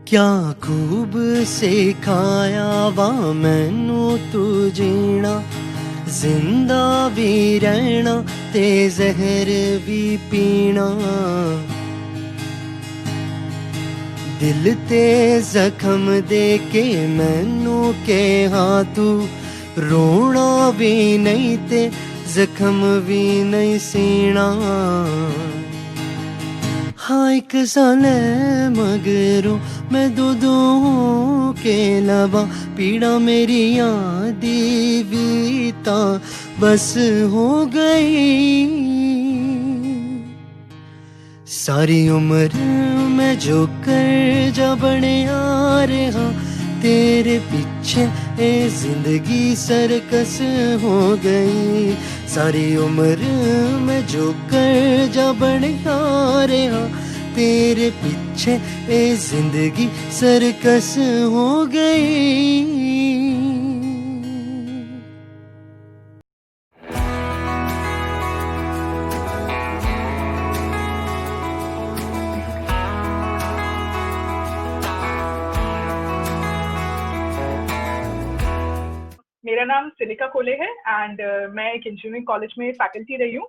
क्या खूब सिखाया वा मैनू तू जीना, जिंदा भी रहना ते जहर भी पीना। दिल ते जख्म दे के मैनू कहा तू, रोना भी नहीं ते जख्म भी नहीं सीना। हाँ एक साल मगरों मैं दो के लवा, पीड़ा मेरी यादी भी ता बस हो गई। सारी उम्र मैं जो कर जा बने आ रहा, तेरे पीछे ए जिंदगी सरकस हो गई। सारी उम्र मैं जो कर जा बने आ रहा, तेरे पीछे ए जिंदगी सरकस हो गई। मेरा नाम सिलिका कोले है एंड मैं एक इंजीनियरिंग कॉलेज में फैकल्टी रही हूँ।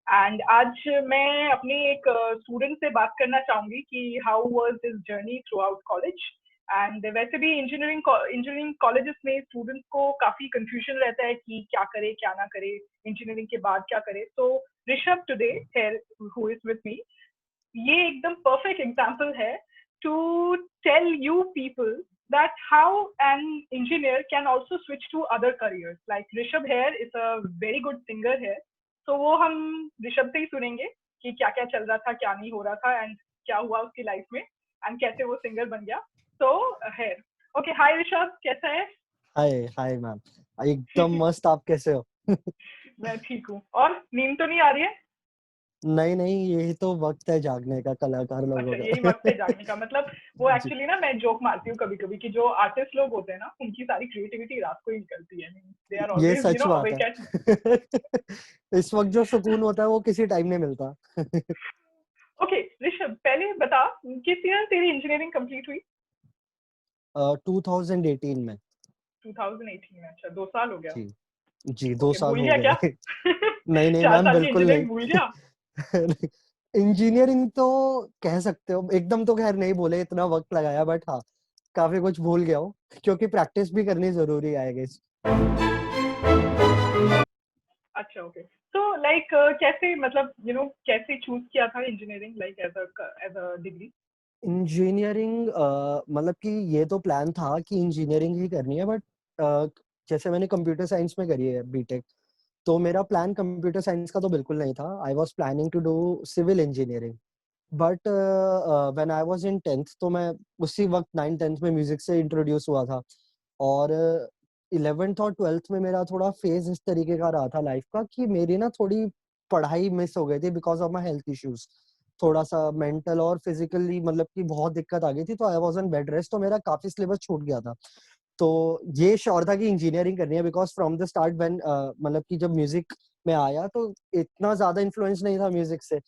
एंड आज मैं अपनी एक स्टूडेंट से बात करना चाहूंगी कि how was this journey through out college. And वैसे भी इंजीनियरिंग कॉलेजेस में स्टूडेंट्स को काफी कंफ्यूजन रहता है कि क्या करे क्या ना करे, इंजीनियरिंग के बाद क्या करे। तो Rishabh today here who is with me, ये एकदम परफेक्ट एग्जाम्पल है to tell you people that how an engineer can also switch to other careers. Like Rishabh here is a very good singer here, तो वो हम ऋषभ से ही सुनेंगे कि क्या क्या चल रहा था, क्या नहीं हो रहा था एंड क्या हुआ उसकी लाइफ में एंड कैसे वो सिंगर बन गया। तो हेयर ओके, हाय ऋषभ, कैसा है? हाय हाय मैम, एकदम मस्त। आप कैसे हो? मैं ठीक हूँ। और नींद तो नहीं आ रही है? नहीं नहीं, यही तो वक्त है जागने का कलाकार लोगों अच्छा, यही का। वक्त है जागने का। मतलब वो जी, एक्चुअली ना, मैं जोक मारती हूँ कभी कभी कि जो आर्टिस्ट लोग होते हैं ना, उनकी सारी क्रिएटिविटी रात को ही निकलती है। दे आर ये ऑलवेज सच बात अवेक है। एट। इस वक्त जो सुकून होता है वो किसी टाइम नहीं मिलता। ओके ऋषभ, पहले बता किस ईयर तेरी इंजीनियरिंग कंप्लीट हुई? 2018 में। 2018 में? अच्छा, 2 साल हो गया। जी जी, 2 ओके, साल भूल हो गया क्या? गए। नहीं नहीं चार मैम, साल की बिल्कुल इंजीनियरिंग नहीं। भूल गया? इंजीनियरिंग तो कह सकते हो, एकदम तो खैर नहीं बोले, इतना वक्त लगाया, बट हाँ काफी कुछ भूल गया हूँ, क्योंकि प्रैक्टिस भी करनी जरूरी है आई गेस। अच्छा ओके। तो लाइक कैसे, मतलब कैसे चूज किया था engineering, like as a degree? Engineering मतलब कि ये तो प्लान था कि इंजीनियरिंग ही करनी है, बट जैसे मैंने कंप्यूटर साइंस में करी है बीटेक, तो मेरा प्लान कंप्यूटर साइंस का तो बिल्कुल नहीं था। I was planning to do civil engineering. But when I was in 10th, तो मैं उसी वक्त 9 10th में म्यूजिक से इंट्रोड्यूस हुआ था। और 11th और 12th में मेरा थोड़ा फेज इस तरीके का रहा था लाइफ का कि मेरी ना थोड़ी पढ़ाई मिस हो गई थी because of my health issues. थोड़ा सा मेंटल और फिजिकली मतलब कि बहुत दिक्कत आ गई थी, तो I was on bed rest, तो मेरा काफी सिलेबस छूट गया था। तो ये श्योर था कि इंजीनियरिंग करनी है, because from the start when मतलब कि जब म्यूजिक में आया तो इतना ज्यादा इन्फ्लुएंस नहीं था म्यूजिक से।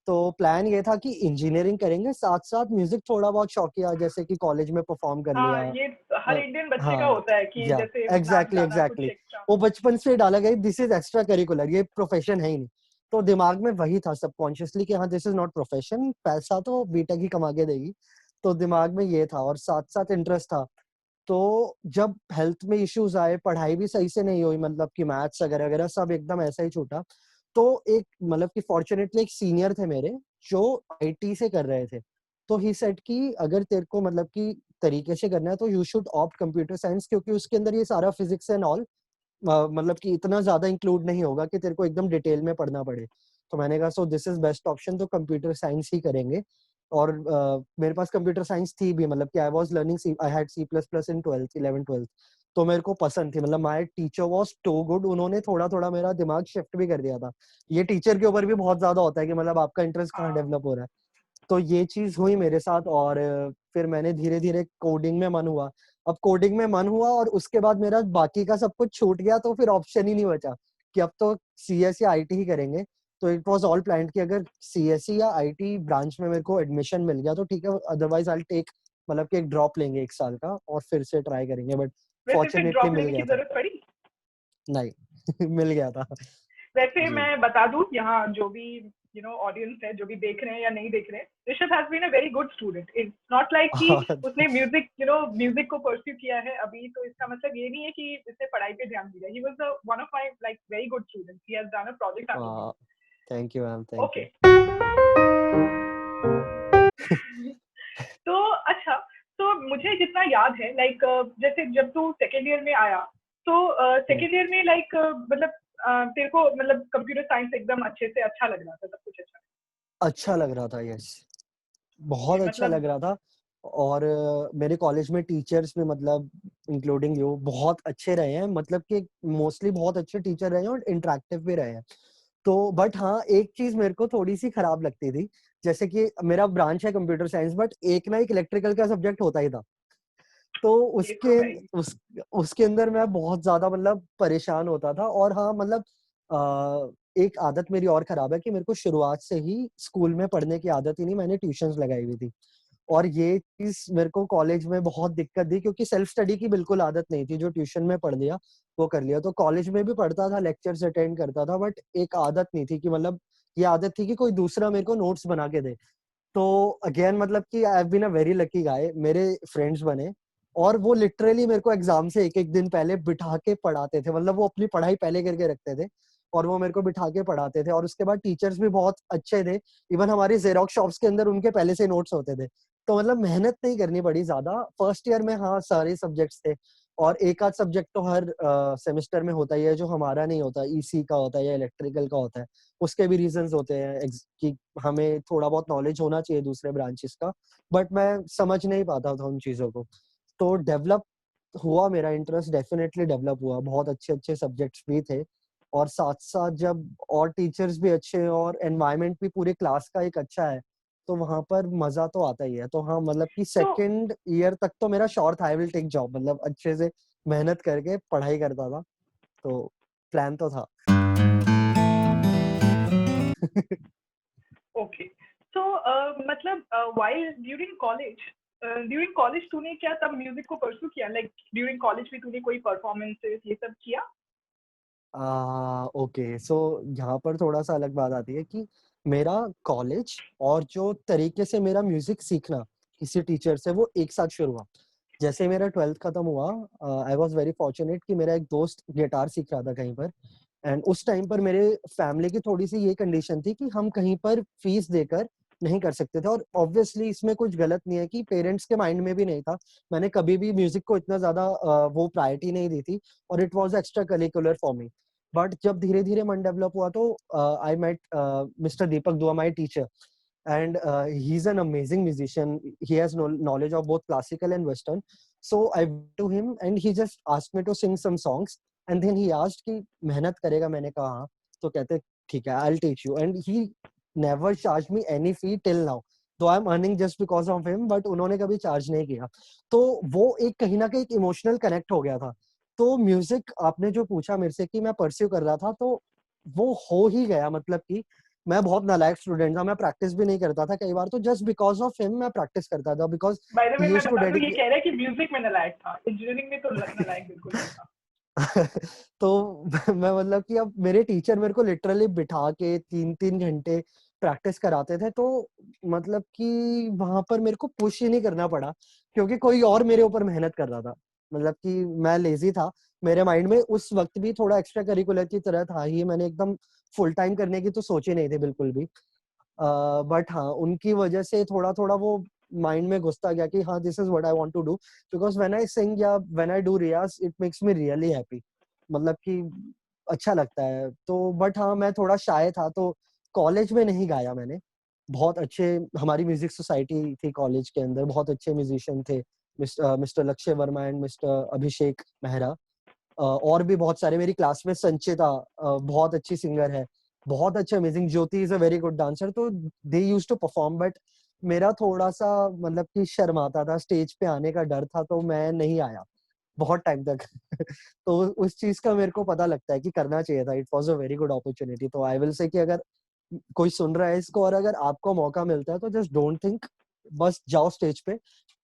तो प्लान ये था कि इंजीनियरिंग करेंगे, साथ साथ म्यूजिक थोड़ा बहुत शौकिया, जैसे कि कॉलेज में परफॉर्म कर लिया। हाँ, ये हर इंडियन बच्चे का हाँ, होता है कि या जैसे नाच एग्जैक्टली गाना कुछ एग्जैक्टली, एक्स्ट्रा। वो बचपन से डाला गया, दिस इज एक्स्ट्रा करिकुलर, ये प्रोफेशन है ही नहीं। तो दिमाग में वही था सबकॉन्शियसली कि हाँ दिस इज नॉट प्रोफेशन, पैसा तो बीटेक ही कमा के देगी। तो दिमाग में ये था और साथ साथ इंटरेस्ट था। तो जब हेल्थ में इश्यूज आए, पढ़ाई भी सही से नहीं हुई, मतलब कि मैथ्स वगैरह वगैरह सब एकदम ऐसा ही छूटा। तो एक मतलब कि फॉर्चुनेटली एक सीनियर थे मेरे जो आईटी से कर रहे थे। तो ही सेड कि अगर तेरे को मतलब कि तरीके से करना है तो you should opt computer science, क्योंकि उसके अंदर ये सारा फिजिक्स एंड ऑल मतलब कि इतना ज्यादा इंक्लूड नहीं होगा कि तेरे को एकदम डिटेल में पढ़ना पड़े। तो मैंने कहा so this is best option, तो कंप्यूटर साइंस ही करेंगे। और मेरे पास कंप्यूटर साइंस थी भी, मतलब कि I was learning, I had C plus plus in 12th 11 12th। तो मेरे को पसंद थी, मतलब my teacher was too good, उन्होंने थोड़ा थोड़ा मेरा दिमाग शिफ्ट भी कर दिया था। ये टीचर के ऊपर भी बहुत ज्यादा होता है कि मतलब आपका इंटरेस्ट कहाँ हाँ। डेवलप हो रहा है। तो ये चीज हुई मेरे साथ, और फिर मैंने धीरे धीरे कोडिंग में मन हुआ। अब कोडिंग में मन हुआ और उसके बाद मेरा बाकी का सब कुछ छूट गया, तो फिर ऑप्शन ही नहीं बचा कि अब तो सीएस या आईटी ही करेंगे। तो इट वाज ऑल प्लान्ड कि अगर सीएसई या आईटी ब्रांच में मेरे को एडमिशन मिल गया तो ठीक है, अदरवाइज आई टेक मतलब कि एक ड्रॉप लेंगे 1 साल का और फिर से ट्राई करेंगे, बट वैसे फिर फॉर्चुनेटली ड्रॉप मिल लेने की गया था। जरूरत पड़ी? नहीं मिल गया था। वैसे जी। मैं बता दूं यहाँ जो भी ऑडियंस है, जो भी देख रहे हैं या नहीं देख रहे हैं, Rishabh has been a very good student. It's not like कि उसने म्यूजिक को परस्यू किया है अभी, तो इसका मतलब ये नहीं है कि इसने पढ़ाई पे ध्यान दिया। He was one of my like very good student. He has done a project out of it. Thank you ma'am, thank okay. You. तो अच्छा, तो मुझे जितना याद है, लाइक जैसे जब तू सेकेंड ईयर में आया, तो सेकेंड ईयर में लाइक मतलब तेरे को मतलब कंप्यूटर साइंस एकदम अच्छे से अच्छा लग रहा था, सब कुछ अच्छा? अच्छा लग रहा था, यस, बहुत ओके, अच्छा मतलब लग रहा था। और मेरे कॉलेज में टीचर्स भी, मतलब इंक्लूडिंग यू, बहुत अच्छे रहे हैं, मतलब कि मोस्टली बहुत अच्छे टीचर रहे हैं और इंटरेक्टिव भी रहे हैं। तो बट हाँ, एक चीज मेरे को थोड़ी सी खराब लगती थी, जैसे कि मेरा ब्रांच है कंप्यूटर साइंस, बट एक ना एक इलेक्ट्रिकल का सब्जेक्ट होता ही था। तो ये तो है ही। उसके अंदर मैं बहुत ज्यादा मतलब परेशान होता था। और हाँ मतलब एक आदत मेरी और खराब है कि मेरे को शुरुआत से ही स्कूल में पढ़ने की आदत ही नहीं, मैंने ट्यूशंस लगाई हुई थी। और ये चीज मेरे को कॉलेज में बहुत दिक्कत दी, क्योंकि सेल्फ स्टडी की बिल्कुल आदत नहीं थी। जो ट्यूशन में पढ़ लिया वो कर लिया। तो कॉलेज में भी पढ़ता था, लेक्चर्स अटेंड करता था, बट एक आदत नहीं थी कि मतलब ये आदत थी कि कोई दूसरा मेरे को नोट्स बना के दे। तो अगेन मतलब कि I have been a very lucky guy, मेरे फ्रेंड्स बने और वो लिटरली मेरे को एग्जाम से एक एक दिन पहले बिठा के पढ़ाते थे। मतलब वो अपनी पढ़ाई पहले करके रखते थे और वो मेरे को बिठा के पढ़ाते थे। और उसके बाद टीचर्स भी बहुत अच्छे थे। इवन हमारी जेरोक्स शॉप्स के अंदर उनके पहले से नोट्स होते थे। तो मतलब मेहनत नहीं करनी पड़ी ज्यादा। फर्स्ट ईयर में हाँ सारे सब्जेक्ट्स थे, और एक आध सब्जेक्ट तो हर सेमेस्टर में होता ही है जो हमारा नहीं होता, ईसी का होता है या इलेक्ट्रिकल का होता है। उसके भी रीजंस होते हैं कि हमें थोड़ा बहुत नॉलेज होना चाहिए दूसरे ब्रांचेस का, बट मैं समझ नहीं पाता था उन चीजों को। तो डेवलप हुआ, मेरा इंटरेस्ट डेफिनेटली डेवलप हुआ, बहुत अच्छे अच्छे सब्जेक्ट्स भी थे। और साथ साथ जब और टीचर्स भी अच्छे और एनवायरनमेंट भी पूरे क्लास का एक अच्छा है, तो वहां पर मजा तो आता ही है। तो हाँ मतलब कि तो सेकंड ईयर तक तो मेरा श्योर था आई विल टेक जॉब, मतलब अच्छे से मेहनत करके पढ़ाई करता था। तो प्लान तो था। ओके, तो मतलब व्हाइल ड्यूरिंग कॉलेज तूने क्या तब म्यूजिक को परस्यू किया? लाइक ड्यूरिंग कॉलेज भी तूने कोई परफॉर्मेंसेस ये सब किया? ओके, सो यहाँ पर थोड़ा सा अलग बात आती है कि मेरा कॉलेज और जो तरीके से मेरा म्यूजिक सीखना किसी टीचर से, वो एक साथ शुरू हुआ। जैसे मेरा 12th खत्म हुआ, आई वॉज वेरी फॉर्चुनेट कि मेरा एक दोस्त गिटार सीख रहा था कहीं पर। एंड उस टाइम पर मेरे फैमिली की थोड़ी सी ये कंडीशन थी कि हम कहीं पर फीस देकर नहीं कर सकते थे। और ऑब्वियसली इसमें कुछ गलत नहीं है कि पेरेंट्स के माइंड में भी नहीं था। मैंने कभी भी म्यूजिक को इतना ज्यादा वो प्रायोरिटी नहीं दी थी, और it was extra curricular for me. But जब धीरे धीरे मन डेवलप हुआ तो आई मेट मिस्टर दीपक दुआ, my teacher, and he's an amazing musician. He has knowledge of both classical and western. So I went to him and he just asked me to sing some songs, and then he asked कि मेहनत करेगा? मैंने कहा हाँ। तो कहते ठीक है, I'll teach you, and he never charged me any fee till now, though I'm earning just because of him, but उन्होंने कभी चार्ज नहीं किया। तो वो एक कहीं ना कहीं इमोशनल कनेक्ट हो गया था। तो म्यूजिक आपने जो पूछा मेरे से कि मैं परस्यू कर रहा था, तो वो हो ही गया। मतलब कि मैं बहुत नालायक स्टूडेंट था, मैं प्रैक्टिस भी नहीं करता था कई बार, तो जस्ट बिकॉज ऑफ हिम मैं प्रैक्टिस करता था, बिकॉज बाय द वे ही मैं यूज्ड टू बता दूं, ये डेडिकेट। कह रहा है कि म्यूजिक में नालायक था, इंजीनियरिंग में तो नालायक बिल्कुल नहीं था। तो मैं मतलब कि अब मेरे टीचर मेरे को लिटरली बिठा के 3-3 घंटे प्रैक्टिस कराते थे। तो मतलब कि वहां पर मेरे को पुश ही नहीं करना पड़ा, क्योंकि कोई और मेरे ऊपर मेहनत कर रहा था। मतलब कि मैं लेजी था, मेरे माइंड में उस वक्त भी थोड़ा एक्स्ट्रा करिकुलर की तरह था ही, मैंने एकदम फुल टाइम करने की तो सोची नहीं थी बिल्कुल भी। बट हाँ, उनकी वजह से थोड़ा थोड़ा वो माइंड में घुसता गया कि हाँ this is what I want to do, because when I sing या when I do riyaz it makes me really happy. मतलब कि अच्छा लगता है। तो बट हाँ, मैं थोड़ा शाय था, तो कॉलेज में नहीं गाया मैंने। बहुत अच्छे, हमारी म्यूजिक सोसाइटी थी कॉलेज के अंदर, बहुत अच्छे म्यूजिशियन थे, मिस्टर लक्ष्य वर्मा एंड मिस्टर अभिषेक मेहरा। और भी बहुत सारे, मेरी क्लास में संचिता बहुत अच्छी सिंगर है, बहुत अच्छा amazing, Jyoti is a very good dancer. तो they used to perform, but मेरा थोड़ा सा मतलब कि शर्माता था, स्टेज पे आने का डर था, तो मैं नहीं आया बहुत टाइम तक। तो उस चीज का मेरे को पता लगता है कि करना चाहिए था। It was a very good opportunity. तो आई विल से कि अगर कोई सुन रहा है इसको और अगर आपको मौका मिलता है तो जस्ट डोंट थिंक, बस जाओ स्टेज पे,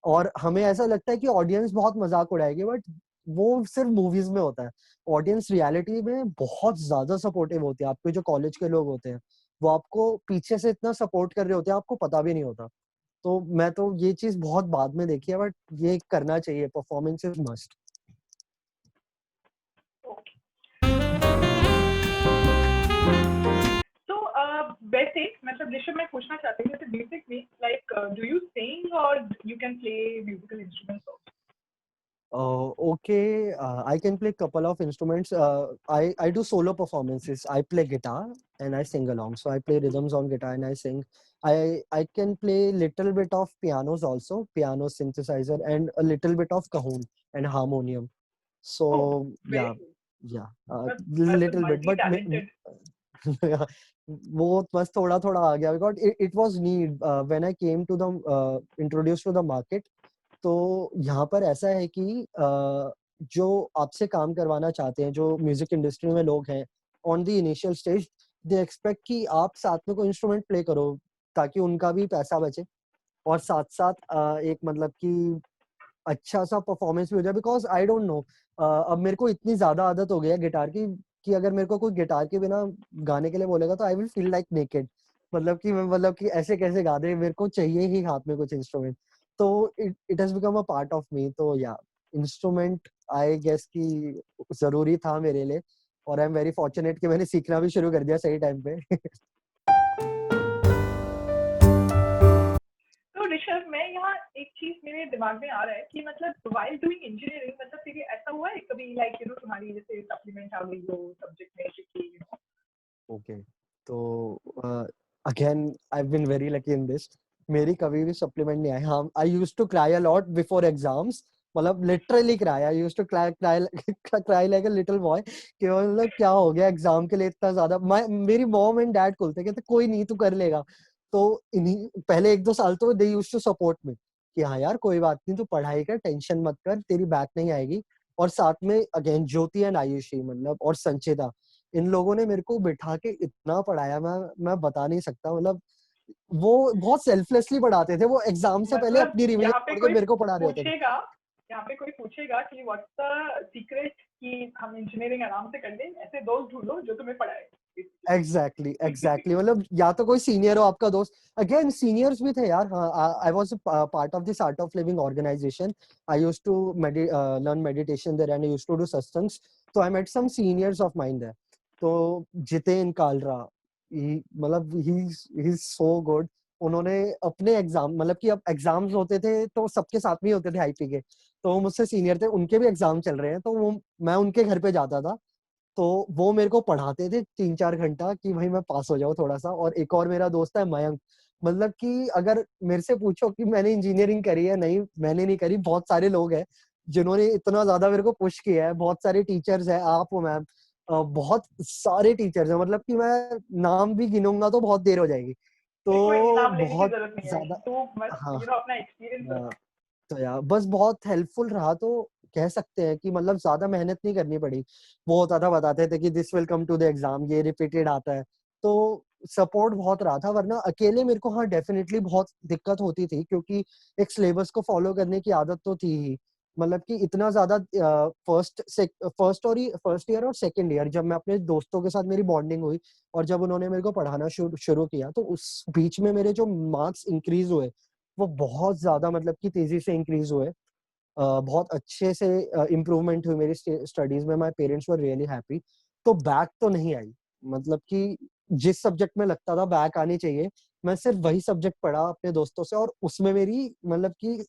और हमें ऐसा लगता है कि ऑडियंस बहुत मजाक उड़ाएगी, बट वो सिर्फ मूवीज में होता है। ऑडियंस रियलिटी में बहुत ज्यादा सपोर्टिव होती है। आपके जो कॉलेज के लोग होते हैं वो आपको पीछे से इतना सपोर्ट कर रहे होते हैं, आपको पता भी नहीं होता। तो मैं तो ये चीज बहुत बाद में देखी है, बट ये करना चाहिए, परफॉर्मेंस इज मस्ट। तो वैसे मतलब ऋषभ, मैं पूछना चाहती हूँ, जैसे basically like do you sing और you can play musical instruments also? Okay, I can play couple of instruments. I do solo performances. I play guitar and I sing along. So I play rhythms on guitar and I sing. I can play little bit of pianos also, piano synthesizer, and a little bit of cajon and harmonium. So Oh, yeah, very good. yeah, मतलब little bit. Multi But talented. वो बस थोड़ा थोड़ा आ गया, because it was need when I came to the introduced to the market. तो यहाँ पर ऐसा है कि जो आपसे काम करवाना चाहते हैं, जो म्यूजिक इंडस्ट्री में लोग हैं, on the initial stage they expect कि आप साथ में कोई इंस्ट्रूमेंट प्ले करो, ताकि उनका भी पैसा बचे और साथ साथ एक मतलब कि अच्छा सा परफॉर्मेंस भी हो जाए। बिकॉज आई डोंट नो, अब मेरे को इतनी ज्यादा आदत हो गई है गिटार की कि अगर मेरे को कोई गिटार के बिना गाने के लिए बोलेगा तो I will feel like naked. मतलब कि ऐसे कैसे गा दे, मेरे को चाहिए ही हाथ में कुछ इंस्ट्रूमेंट। तो it has become a part of me. तो या, इंस्ट्रूमेंट आई गेस कि जरूरी था मेरे लिए, और आई एम वेरी फॉर्चुनेट कि मैंने सीखना भी शुरू कर दिया सही टाइम पे। तो ऋषभ, मैं यहाँ एक चीज मेरे दिमाग में आ रहा है कि मतलब व्हाइल डूइंग इंजीनियरिंग, मतलब फिर ऐसा हुआ है कभी लाइक यू नो तुम्हारी जैसे सप्लीमेंट आ गई हो सब्जेक्ट में क्योंकि यू नो? ओके, तो again I have been very lucky in this. मेरी कभी भी सप्लीमेंट नहीं आई। हाँ, I used to cry a lot before exams, मतलब literally cry. I used to cry cry cry like a little boy कि मतलब क्या हो गया एग्जाम के लिए इतना ज्यादा। मेरी मॉम एंड डैड खुलते कहते कोई नहीं, तू कर लेगा। तो इन्हीं पहले 1-2 साल तो they used to support me कि हाँ यार कोई बात नहीं, तू पढ़ाई कर, टेंशन मत कर, तेरी बैक नहीं आएगी। और साथ में अगेन ज्योति एंड आयुषी, मतलब और संचिता, इन लोगों ने मेरे को बिठा के इतना पढ़ाया, मैं बता नहीं सकता। मतलब वो बहुत सेल्फलेसली पढ़ाते थे। वो एग्जाम से पहले मतलब अपनी रिवीजन यहाँ पे छोड़ के कोई मेरे को पढ़ा रहे होते थे। पूछेगा, यहाँ पे कोई पूछेगा कि व्हाट्स द सीक्रेट कि हम इंजीनियरिंग आराम से कर लें, ऐसे दोस्त ढूंढो जो तुम्हें पढ़ाए। एग्जैक्टली मतलब या तो कोई सीनियर हो आपका दोस्त। अगेन सीनियर्स भी थे यार। हाँ, I was part of this Art of Living organisation. I used to learn meditation there and I used to do satsangs. तो I met some seniors of mine there. तो जितेन कालरा, मतलब ही इज सो गुड। उन्होंने अपने exam, मतलब कि अब exams होते थे तो सबके साथ में ही होते थे आईपी के। तो वो मुझसे सीनियर थे, उनके भी एग्जाम चल रहे हैं, तो वो मैं उनके घर पे जाता था। तो वो मेरे को पढ़ाते थे 3-4 घंटा कि भाई मैं पास हो जाऊं थोड़ा सा। और एक और मेरा दोस्त है मयंक, मतलब कि अगर मेरे से पूछो कि मैंने इंजीनियरिंग करी है, नहीं मैंने नहीं करी। बहुत सारे लोग हैं जिन्होंने इतना ज्यादा मेरे को पुश किया है। बहुत सारे टीचर्स हैं, आप हो मैम, बहुत सारे टीचर्स हैं, मतलब कि मैं नाम भी गिनूंगा तो बहुत देर हो जाएगी। कोई तो नाम लेने की बहुत जरूरत नहीं है, ज्यादा, तो बस हाँ, यू नो अपना एक्सपीरियंस हाँ, बता। तो यार बस बहुत हेल्पफुल रहा। तो कह सकते हैं कि मतलब ज्यादा मेहनत नहीं करनी पड़ी। वो होता था, बताते थे कि this will come to the exam, ये रिपीटेड आता है। तो सपोर्ट बहुत रहा था, वरना अकेले मेरे को हाँ डेफिनेटली बहुत दिक्कत होती थी, क्योंकि एक सिलेबस को फॉलो करने की आदत तो थी ही। मतलब कि इतना ज्यादा फर्स्ट ईयर और सेकंड ईयर जब मैं अपने दोस्तों के साथ मेरी बॉन्डिंग हुई, और जब उन्होंने मेरे को पढ़ाना शुरू किया, तो उस बीच में मेरे जो मार्क्स इंक्रीज हुए वो बहुत ज्यादा, मतलब कि तेजी से इंक्रीज हुए। बहुत अच्छे से इम्प्रूवमेंट हुई मेरी स्टडीज में। My parents were really happy. तो बैक तो नहीं आई। मतलब कि जिस सब्जेक्ट में लगता था बैक आनी चाहिए, मैं सिर्फ वही सब्जेक्ट पढ़ा अपने दोस्तों से, और उसमें मेरी मतलब कि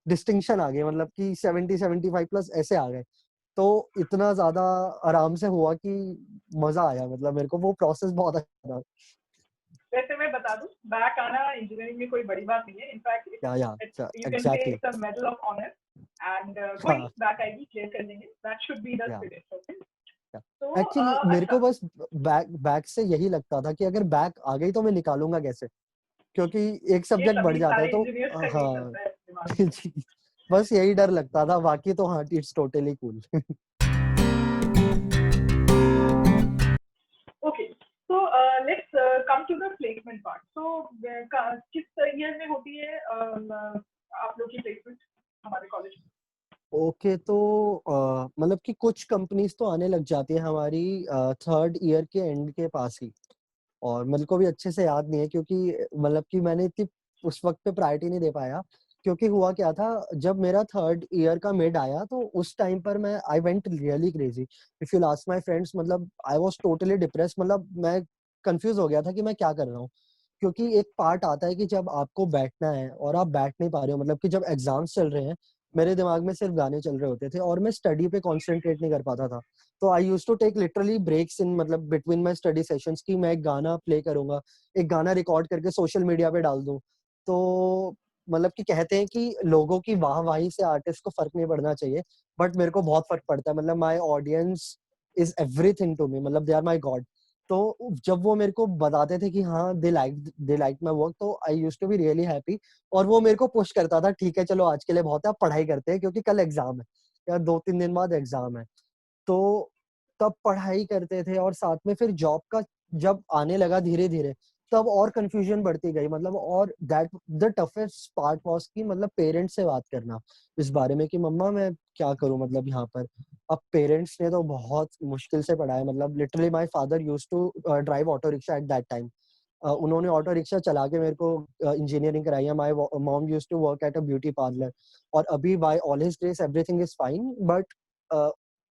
डिस्टिंक्शन आ गई, मतलब कि 70-75 प्लस ऐसे आ गए। तो इतना ज्यादा आराम से हुआ कि मजा आया। मतलब मेरे को वो प्रोसेस बहुत अच्छा था। वैसे मैं बता दूं, बैक आना इंजीनियरिंग में कोई बड़ी बात नहीं है। या in fact you can say exactly. It's a medal of honour. And कोई हाँ, नहीं, बैक आएगी, क्लियर कर लेंगे, दैट शुड बी द या स्पिरिट। ओके। तो एक्चुअली मेरे को अच्छा, बस बैक बैक से यही लगता था कि अगर बैक आ गई तो मैं निकालूंगा कैसे, क्योंकि एक ये सब्जेक्ट बढ़ सभी जाता है सारे तो। इंजीनियर्स का यही हाँ। चलता है दिमाग में। जी, बस यही डर लगता था, बाकी तो हाँ इट्स टोटली कूल। ओके, तो let's come to the placement part. तो किस ईयर में होती है आप आप लोग की प्लेसमेंट हमारे कॉलेज में? ओके, तो मतलब कि कुछ कंपनीज तो आने लग जाती है हमारी थर्ड ईयर के एंड के पास ही। और मेरे को भी अच्छे से याद नहीं है, क्योंकि मतलब कि मैंने इतनी उस वक्त पे प्रायोरिटी नहीं दे पाया। क्योंकि हुआ क्या था, जब मेरा थर्ड ईयर का मिड आया तो उस टाइम पर मैं I went really crazy. If you ask my friends, मतलब आई वाज टोटली डिप्रेस्ड। मतलब मैं कंफ्यूज हो गया था कि मैं क्या कर रहा हूँ। क्योंकि एक पार्ट आता है कि जब आपको बैठना है और आप बैठ नहीं पा रहे हो, मतलब कि जब एग्जाम्स चल रहे हैं, मेरे दिमाग में सिर्फ गाने चल रहे होते थे और मैं स्टडी पे कॉन्सेंट्रेट नहीं कर पाता था। तो I used to take literally breaks in, मतलब बिटवीन माय स्टडी सेशंस, की मैं एक गाना प्ले करूंगा, एक गाना रिकॉर्ड करके सोशल मीडिया पे डाल दूं। तो मतलब कि कहते हैं कि लोगों की वाहवाही से आर्टिस्ट को फर्क नहीं पड़ना चाहिए, बट मेरे को बहुत फर्क पड़ता है। मतलब my audience is everything to me, मतलब दे आर माय गॉड। तो जब वो मेरे को बताते थे कि हाँ दे लाइक माय वर्क, तो I used to be really happy. और वो मेरे को पुश करता था, ठीक है चलो आज के लिए बहुत है, अब पढ़ाई करते हैं क्योंकि कल एग्जाम है, या 2-3 दिन बाद एग्जाम है। तो तब पढ़ाई करते थे और साथ में फिर जॉब का जब आने लगा धीरे-धीरे, तब और कन्फ्यूजन बढ़ती गई। मतलब और that the toughest part was कि मतलब पेरेंट्स से बात करना इस बारे में कि मम्मा मैं क्या करूँ मतलब यहाँ पर। अब पेरेंट्स ने तो बहुत मुश्किल से पढ़ाया। मतलब literally my father used to drive auto rickshaw at that time. उन्होंने ऑटो रिक्शा चला के मेरे को इंजीनियरिंग कराई है। My mom used to work at a beauty parlour. और अभी by all his grace everything is fine, but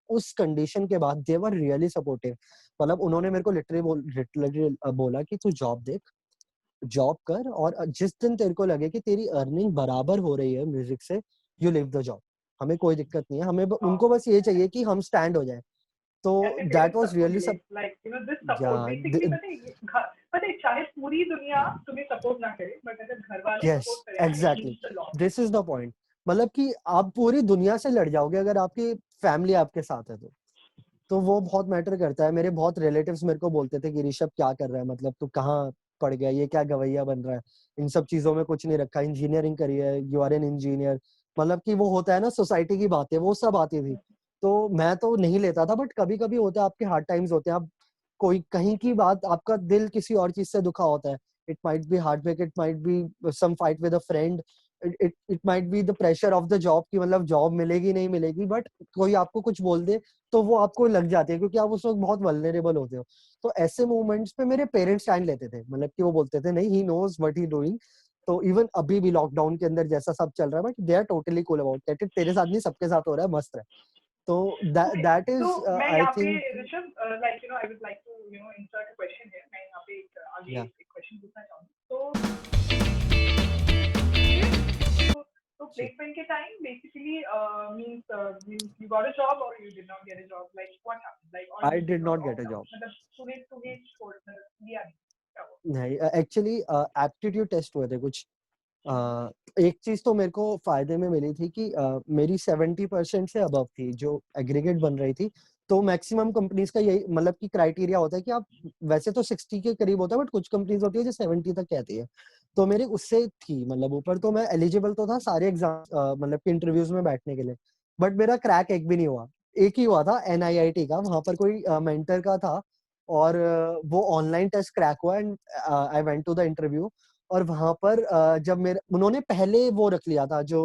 उस कंडीशन के बाद दे वर रियली सपोर्टिव। मतलब उन्होंने मेरे को लिटरली बोला कि तू जॉब देख, जॉब कर, और जिस दिन तेरे को लगे कि तेरी अर्निंग बराबर हो रही है म्यूजिक से, यू लीव द जॉब। हमें कोई दिक्कत नहीं है, हमें हाँ, उनको बस ये चाहिए कि हम स्टैंड हो जाए। तो ऐसे दैट पेरेंट्स वाज सबको रियली मिले, सब। लाइक दिस या सपोर्ट बेसिकली। पता है चाहे पूरी दुनिया तुम्हें सपोर्ट ना करे, बट अगर घर वाले यस, सपोर्ट करें ना, it exactly, means a lot. This is the point. मतलब कि आप पूरी दुनिया से लड़ जाओगे अगर आपकी फैमिली आपके साथ है तो वो बहुत मैटर करता है। मेरे बहुत रिलेटिव्स मेरे को बोलते थे कि ऋषभ क्या कर रहा है, मतलब तू कहाँ पड़ गया, ये क्या गवैया बन रहा है, इन सब चीजों में कुछ नहीं रखा, इंजीनियरिंग करी है, यू आर एन इंजीनियर। मतलब कि वो होता है ना सोसाइटी की बातें, वो सब आती थी। तो मैं तो नहीं लेता था, बट कभी कभी होता है, आपके हार्ड टाइम्स होते हैं, आप कोई कहीं की बात, आपका दिल किसी और चीज से दुखा होता है। It might be heart break, it might be some fight with a friend, it might be the pressure of the job की, मतलब जॉब मिलेगी नहीं मिलेगी, बट कोई आपको कुछ बोल दे तो वो आपको लग जाती है, क्योंकि आप उस वक्त बहुत वल्नरेबल होते हो। तो ऐसे मोमेंट्स पे मेरे पेरेंट्स स्टैंड लेते थे, मतलब कि वो बोलते थे नहीं, he knows what he doing. तो इवन अभी भी लॉकडाउन के अंदर जैसा सब चल रहा है, but they are totally cool about that, तेरे साथ नहीं सबके साथ हो रहा है, मस्त है। तो ओके, दैट तो इज मैं आई यहाँ पे think. Rishabh, like I would like to insert a question है। मैं यहाँ पे आगे या एक क्वेश्चन पूछना चाहूँगी। तो तो जी, प्लेसमेंट के time basically means you got a job और you did not get a job, like what happened, like और I you did did not not get a opt out, job. मतलब तूने छोड़ दिया नहीं, क्या हुआ? नहीं, एक्चुअली एप्टीट्यूड टेस्ट हुए थे कुछ। अ, एक चीज तो मेरे को फायदे में मिली थी कि मेरी 70% से अबव थी जो एग्रीगेट बन रही थी। तो मैक्सिमम कंपनीज का यही मतलब कि क्राइटेरिया होता है कि आप, वैसे तो 60 के करीब होता है, बट कुछ कंपनीज होती है जो 70 तक कहती है। तो मेरी उससे थी मतलब ऊपर, तो मैं एलिजिबल तो था सारे एग्जाम मतलब कि इंटरव्यूज में बैठने के लिए। बट मेरा क्रैक एक भी नहीं हुआ। एक ही हुआ था NIIT का, वहां पर कोई मेंटर का था, और वो ऑनलाइन टेस्ट क्रैक हुआ, and I went to the interview. और वहां पर जब मेरे उन्होंने पहले वो रख लिया था जो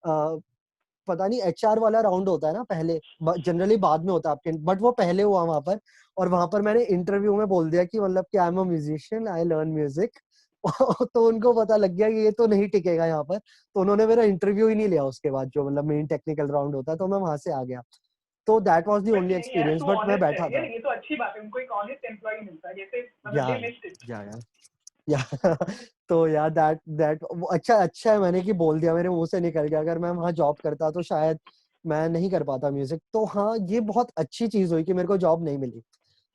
पता नहीं HR वाला राउंड होता है ना पहले, जनरली बाद में होता है आपके, बट वो पहले हुआ वहां पर। और वहां पर मैंने इंटरव्यू में बोल दिया कि मतलब कि I am a musician, I learn music. तो उनको पता लग गया कि ये तो नहीं टिकेगा यहाँ पर। तो उन्होंने मेरा इंटरव्यू ही नहीं लिया उसके बाद, जो मतलब मेन टेक्निकल राउंड होता है, तो मैं वहां से आ गया। तो that was the but only नहीं यार, एक्सपीरियंस, तू बट मैं ऑनेस्ट है बैठा यार, था। ये तो अच्छी बात है, उनको एक ऑनेस्ट एम्प्लॉय मिलता है, जैसे मतलब या दे मिस्ड इट। या या तो यार दैट दैट अच्छा अच्छा है मैंने कि बोल दिया, मेरे मुंह से निकल गया। अगर मैं वहां जॉब करता तो शायद मैं नहीं कर पाता म्यूजिक। तो हाँ, ये बहुत अच्छी चीज हुई कि मेरे को जॉब नहीं मिली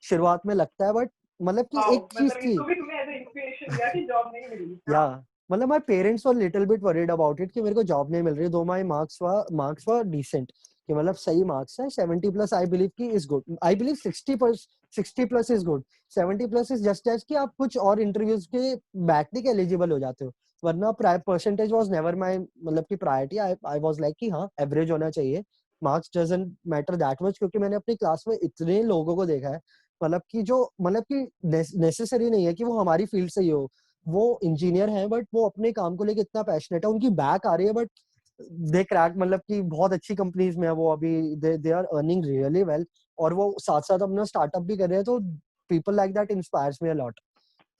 शुरुआत में, लगता है, बट मतलब कि वाओ, एक चीज मतलब थी। इसको भी तूने एज इंस्पिरेशन लिया कि जॉब नहीं मिली। या हाँ। मतलब my parents were little bit worried about it कि मेरे को जॉब नहीं मिल रही, दो माय मार्क्स वर डिसेंट, कि मतलब सही मार्क्स है। 70 प्लस आई बिलीव की is good, I believe 60 plus is good. 70 plus is just as कि आप कुछ और इंटरव्यूज के बैठने के एलिजिबल हो जाते हो। वरना परसेंटेज वाज नेवर माय मतलब की प्रायोरिटी। आई वाज लाइक कि हाँ एवरेज होना चाहिए, marks doesn't matter that much. क्योंकि मैंने अपनी क्लास में इतने लोगों को देखा है, मतलब कि जो मतलब कि नेसेसरी नहीं है कि वो हमारी फील्ड से ही हो। वो इंजीनियर हैं बट वो अपने काम को लेके इतना पैशनेट है, उनकी बैक आ रही है बट दे क्रैक, मतलब कि बहुत अच्छी कंपनीज में है वो अभी, they are earning really well, और वो साथ साथ अपना स्टार्टअप भी कर रहे हैं, तो people like that inspires me a lot.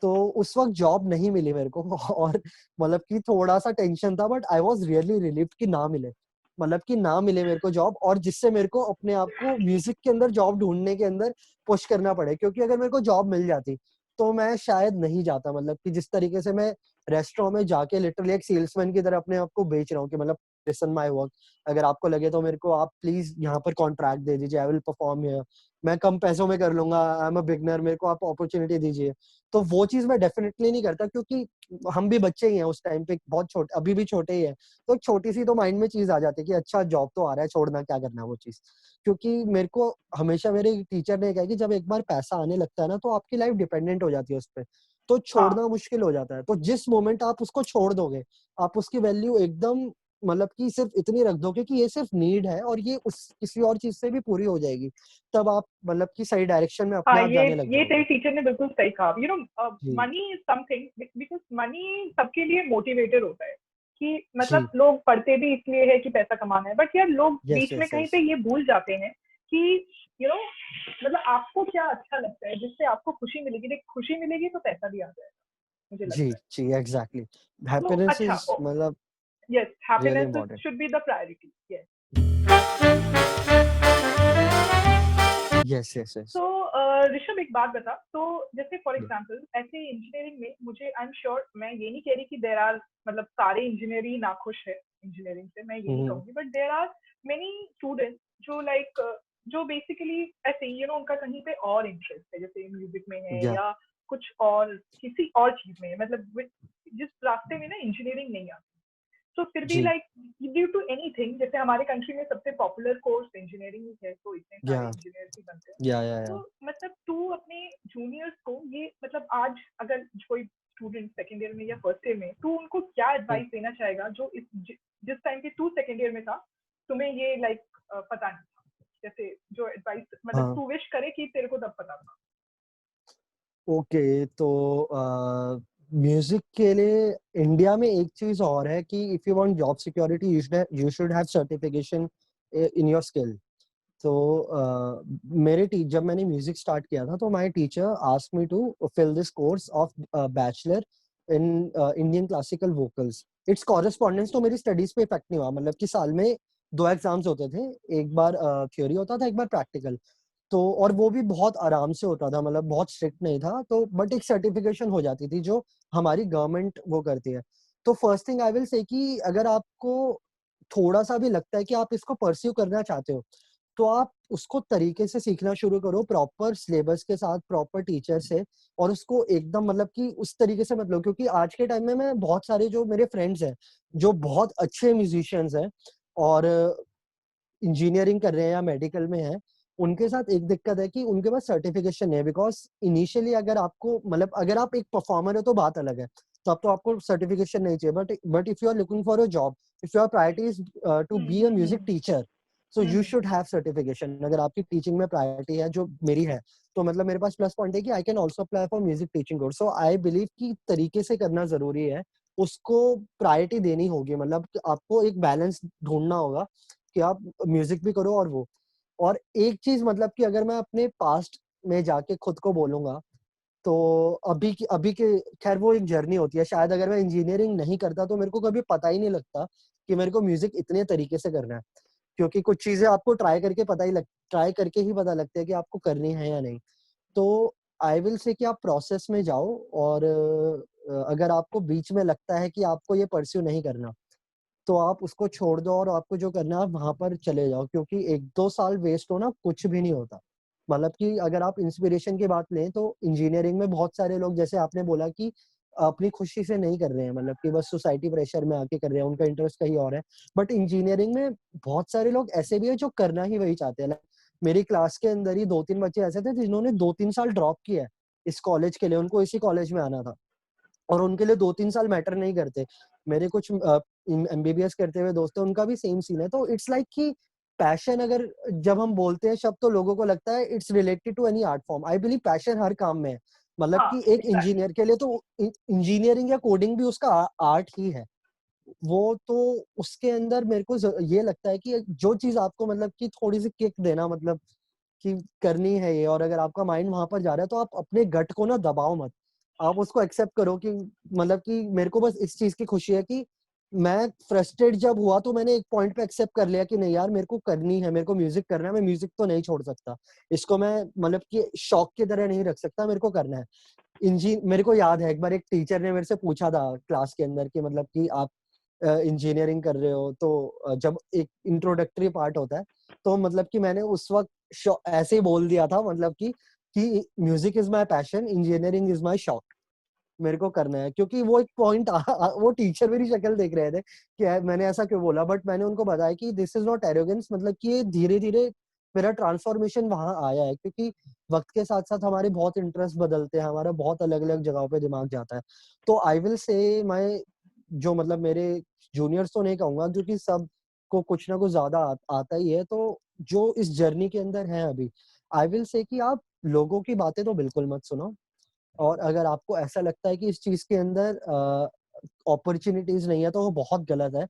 तो उस वक्त जॉब नहीं मिली मेरे को और मतलब कि थोड़ा सा टेंशन था, but I was really relieved कि ना मिले, मतलब कि ना मिले मेरे को जॉब, और जिससे मेरे को अपने आप को म्यूजिक के अंदर जॉब ढूंढने के अंदर पुश करना पड़े, क्योंकि अगर मेरे को जॉब मिल जाती तो मैं शायद नहीं जाता, मतलब कि जिस तरीके से मैं रेस्टोरेंट में जाके लिटरली एक सेल्समैन की तरह अपने आप को बेच रहा हूँ कि मतलब लिसन माय वर्क, अगर आपको लगे तो मेरे को आप प्लीज यहाँ पर कॉन्ट्रैक्ट दे दीजिए, आई विल परफॉर्म हियर, मैं कम पैसों में कर लूंगा, आई एम अ बिगनर, मेरे को आप अपॉर्चुनिटी दीजिए। तो वो चीज मैं डेफिनेटली नहीं करता, क्योंकि हम भी बच्चे ही हैं उस टाइम पे, बहुत छोटे, अभी भी छोटे ही है, तो एक छोटी सी तो माइंड में चीज आ जाती है कि अच्छा जॉब तो आ रहा है, छोड़ना क्या करना है वो चीज। क्योंकि मेरे को हमेशा मेरे टीचर ने कहा कि जब एक बार पैसा आने लगता है ना तो आपकी लाइफ डिपेंडेंट हो जाती है उस पर, तो हाँ छोड़ना मुश्किल हो जाता है। तो जिस मोमेंट आप उसको छोड़ दोगे, आप उसकी वैल्यू एकदम मतलब कि सिर्फ इतनी रख दोगे कि ये सिर्फ नीड है और ये उस किसी और चीज से भी पूरी हो जाएगी, तब आप मतलब कि सही डायरेक्शन में अपने हाँ, आप जाने लग ये जाओगे। तेरी टीचर ने बिल्कुल सही कहा। जी money is something, because money सबके लिए मोटिवेटर होता है कि मतलब जी, लोग पढ़ते भी इसलिए है कि पैसा कमाना है, बट यार लोग यस बीच में यस कहीं यस, पे ये भूल जाते हैं कि यू नो मतलब आपको क्या अच्छा लगता है जिससे आपको खुशी मिलेगी। देख, खुशी मिलेगी तो पैसा भी आ जाएगा, मुझे जी लगता है। जी, एग्जैक्टली, तो हैप्पीनेस अच्छा, इज मतलब yes, really happiness important. Should be the priority. Yes. Yes yes yes, तो ऋषभ, एक बात बता। तो जैसे फॉर एग्जांपल ऐसे इंजीनियरिंग में, मुझे आई एम श्योर, मैं ये नहीं कह रही कि देर आर मतलब सारे इंजीनियरिंग नाखुश है इंजीनियरिंग से, मैं ये नहीं कहूंगी, but there are many students जो लाइक जो बेसिकली ऐसे ही उनका कहीं पे और इंटरेस्ट है, जैसे म्यूजिक में है या या कुछ और किसी और चीज में है, मतलब जिस रास्ते में ना इंजीनियरिंग नहीं आती, तो फिर भी जी, लाइक ड्यू टू एनीथिंग, जैसे हमारे कंट्री में सबसे पॉपुलर कोर्स इंजीनियरिंग है, तो इतने सारे या इंजीनियर ही बनते हैं। या, तो मतलब तू अपने जूनियर्स को ये मतलब आज अगर कोई स्टूडेंट सेकेंड ईयर में या फर्स्ट ईयर में, तू उनको क्या एडवाइस देना चाहेगा जो जिस टाइम पे तू सेकेंड ईयर में था, तुम्हें ये लाइक पता नहीं था, जैसे जो एडवाइस मतलब हाँ, तू विश करे कि तेरे को तब पता था। ओके, तो म्यूजिक के लिए इंडिया में एक चीज और है कि if you want job security you should have certification in your skill. तो जब मैंने म्यूजिक स्टार्ट किया था तो my teacher asked me to fill this course of bachelor in Indian classical vocals. It's correspondence, तो मेरी स्टडीज पे effect नहीं हुआ, मतलब कि साल में 2 एग्जाम्स होते थे, एक बार थ्योरी होता था, एक बार प्रैक्टिकल। तो और वो भी बहुत आराम से होता था, मतलब बहुत स्ट्रिक्ट नहीं था, तो बट एक सर्टिफिकेशन हो जाती थी जो हमारी गवर्नमेंट वो करती है। तो first thing I will say कि अगर आपको थोड़ा सा भी लगता है कि आप इसको परस्यू करना चाहते हो, तो आप उसको तरीके से सीखना शुरू करो, प्रॉपर सिलेबस के साथ, प्रॉपर टीचर से, और उसको एकदम मतलब कि उस तरीके से मत लो, क्योंकि आज के टाइम में मैं बहुत सारे जो मेरे फ्रेंड्स हैं जो बहुत अच्छे म्यूजिशियंस हैं और इंजीनियरिंग कर रहे हैं या मेडिकल में हैं, उनके साथ एक दिक्कत है कि उनके पास सर्टिफिकेशन नहीं है, बिकॉज इनिशियली अगर आपको मतलब अगर आप एक परफॉर्मर है तो बात अलग है, तो अब तो आपको सर्टिफिकेशन नहीं चाहिए, but if you are looking for a job, if your priority is to be a music hmm. Teacher, so you hmm. Should have certification. अगर आपकी टीचिंग में प्रायोरिटी है जो मेरी है, तो मतलब मेरे पास प्लस पॉइंट है कि I can also apply for music teaching course. So I believe कि तरीके से करना जरूरी है, उसको प्रायोरिटी देनी होगी, मतलब आपको एक बैलेंस ढूंढना होगा कि आप म्यूजिक भी करो और वो। और एक चीज मतलब कि अगर मैं अपने पास्ट में जाके खुद को बोलूंगा, तो अभी के खैर वो एक जर्नी होती है, शायद अगर मैं इंजीनियरिंग नहीं करता तो मेरे को कभी पता ही नहीं लगता कि मेरे को म्यूजिक इतने तरीके से करना है, क्योंकि कुछ चीजें आपको ट्राई करके ही पता लगता है कि आपको करनी है या नहीं। तो आई विल से कि आप प्रोसेस में जाओ, और अगर आपको बीच में लगता है कि आपको ये परस्यू नहीं करना, तो आप उसको छोड़ दो और आपको जो करना है आप वहां पर चले जाओ, क्योंकि 1-2 साल वेस्ट होना कुछ भी नहीं होता। मतलब कि अगर आप इंस्पिरेशन की बात लें तो इंजीनियरिंग में बहुत सारे लोग, जैसे आपने बोला कि अपनी खुशी से नहीं कर रहे हैं, मतलब कि बस सोसाइटी प्रेशर में आके कर रहे हैं, उनका इंटरेस्ट कहीं और है। बट इंजीनियरिंग में बहुत सारे लोग ऐसे भी है जो करना ही वही चाहते हैं। मेरी क्लास के अंदर ही 2-3 बच्चे ऐसे थे जिन्होंने 2-3 साल ड्रॉप किया है इस कॉलेज के लिए, उनको इसी कॉलेज में आना था, और उनके लिए 2-3 साल मैटर नहीं करते। मेरे कुछ एमबीबीएस करते हुए दोस्त हैं, उनका भी सेम सीन है। तो इट्स लाइक कि पैशन, अगर जब हम बोलते हैं शब्द तो लोगों को लगता है it's related to any art form. I believe passion हर काम में है, मतलब हाँ कि एक एग्जैक्टली। इंजीनियर के लिए तो इंजीनियरिंग या कोडिंग भी उसका आर्ट ही है। वो तो उसके अंदर मेरे को ये लगता है कि जो चीज आपको मतलब कि थोड़ी सी किक देना, मतलब कि करनी है ये, और अगर आपका माइंड वहां पर जा रहा है तो आप अपने गट को ना दबाओ मत। आप उसको एक्सेप्ट करो कि मतलब कि मेरे को बस इस चीज की खुशी है कि मैं फ्रस्ट्रेट जब हुआ तो मैंने एक पॉइंट पे एक्सेप्ट कर लिया कि नहीं यार, मेरे को करनी है, मेरे को म्यूजिक करना है, मैं म्यूजिक तो नहीं छोड़ सकता, इसको मैं मतलब कि शौक की तरह नहीं रख सकता, मेरे को करना है। मेरे को याद है एक बार एक टीचर ने मेरे से पूछा था क्लास के अंदर कि मतलब कि आप इंजीनियरिंग कर रहे हो तो जब एक इंट्रोडक्टरी पार्ट होता है तो मतलब कि मैंने उस वक्त ऐसे ही बोल दिया था, मतलब कि music is my passion, engineering is my शौक, मेरे को करना है। क्योंकि वो एक पॉइंट वो टीचर मेरी शक्ल देख रहे थे कि मैंने ऐसा क्यों बोला, बट मैंने उनको बताया कि दिस इज नॉट एरोगेंस, मतलब कि ये धीरे धीरे मेरा ट्रांसफॉर्मेशन वहां आया है, क्योंकि वक्त के साथ साथ हमारे बहुत इंटरेस्ट बदलते हैं, हमारा बहुत अलग अलग जगहों पे दिमाग जाता है। तो आई विल से माय जो मतलब मेरे जूनियर्स तो नहीं कहूंगा, क्योंकि सब को कुछ ना कुछ ज्यादा आता ही है, तो जो इस जर्नी के अंदर है अभी, आई विल से कि आप लोगों की बातें तो बिल्कुल मत सुनो। और अगर आपको ऐसा लगता है कि इस चीज के अंदर अपॉर्चुनिटीज नहीं है तो वो बहुत गलत है।